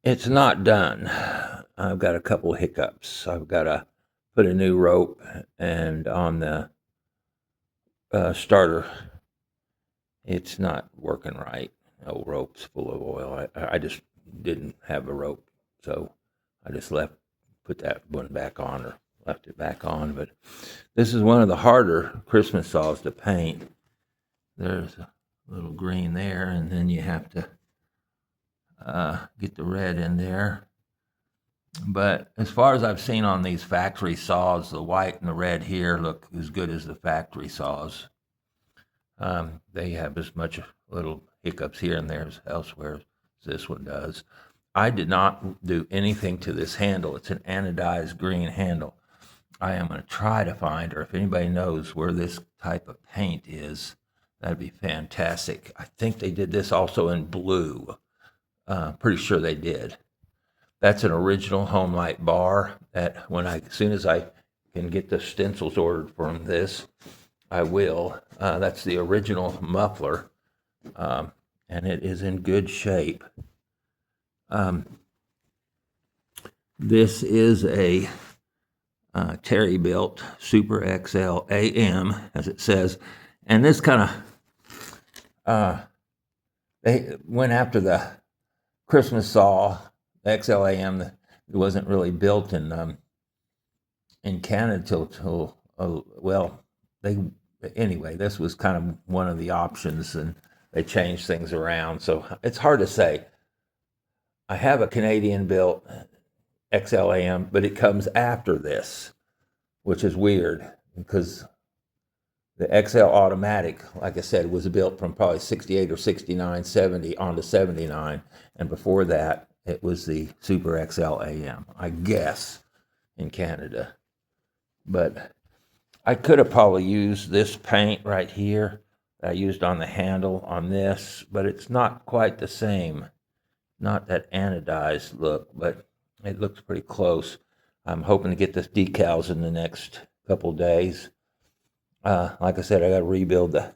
It's not done. I've got a couple hiccups. I've got to put a new rope and on the starter, it's not working right. Old rope's full of oil. I just didn't have a rope, so I just put that one back on or left it back on. But this is one of the harder Christmas saws to paint. There's a little green there, and then you have to get the red in there. But as far as I've seen on these factory saws, the white and the red here look as good as the factory saws. They have as much little hiccups here and there as elsewhere as this one does. I did not do anything to this handle. It's an anodized green handle. I am going to try to find, or if anybody knows where this type of paint is, that'd be fantastic. I think they did this also in blue. Pretty sure they did. That's an original Homelite bar that as soon as I can get the stencils ordered from this, I will. That's the original muffler, and it is in good shape. This is a Terry built Super XL AM, as it says, and this kind of they went after the Christmas saw. The XLAM, it wasn't really built in Canada till anyway, this was kind of one of the options, and they changed things around. So it's hard to say. I have a Canadian built XLAM, but it comes after this, which is weird because the XL automatic, like I said, was built from probably 68 or 69, 70 onto 79, and before that, it was the Super XL AM, I guess, in Canada. But I could have probably used this paint right here that I used on the handle on this, but it's not quite the same. Not that anodized look, but it looks pretty close. I'm hoping to get the decals in the next couple days. Like I said, I got to rebuild the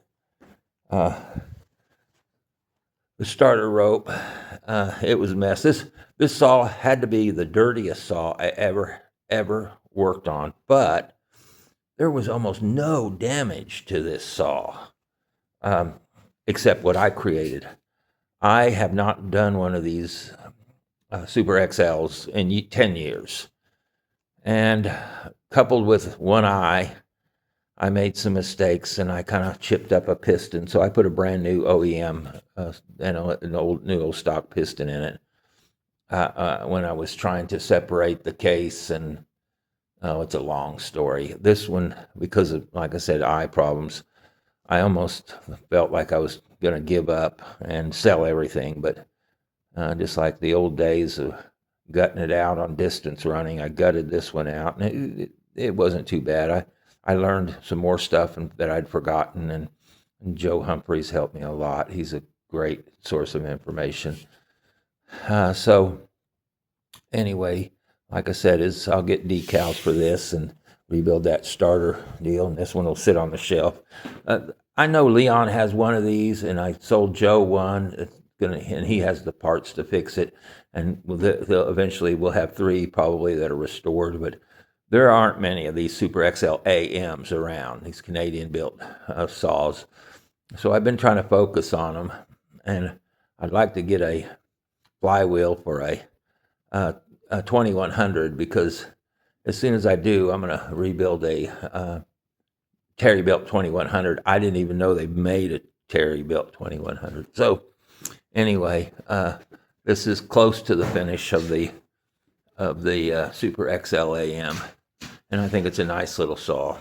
starter rope. It was a mess. This saw had to be the dirtiest saw I ever worked on, but there was almost no damage to this saw, except what I created. I have not done one of these Super XLs in 10 years, and coupled with one eye, I made some mistakes and I kind of chipped up a piston. So I put a brand new OEM and an old stock piston in it when I was trying to separate the case. And it's a long story. This one, because of, like I said, eye problems, I almost felt like I was going to give up and sell everything. But just like the old days of gutting it out on distance running, I gutted this one out, and it wasn't too bad. I learned some more stuff that I'd forgotten, and Joe Humphreys helped me a lot. He's a great source of information. So anyway, like I said, I'll get decals for this and rebuild that starter deal, and this one will sit on the shelf. I know Leon has one of these, and I sold Joe one. And he has the parts to fix it, and eventually we'll have 3 probably that are restored, but there aren't many of these Super XL AMs around, these Canadian-built saws. So I've been trying to focus on them, and I'd like to get a flywheel for a 2100, because as soon as I do, I'm going to rebuild a Terry-built 2100. I didn't even know they made a Terry-built 2100. So anyway, this is close to the finish of the Super XL AM, and I think it's a nice little saw.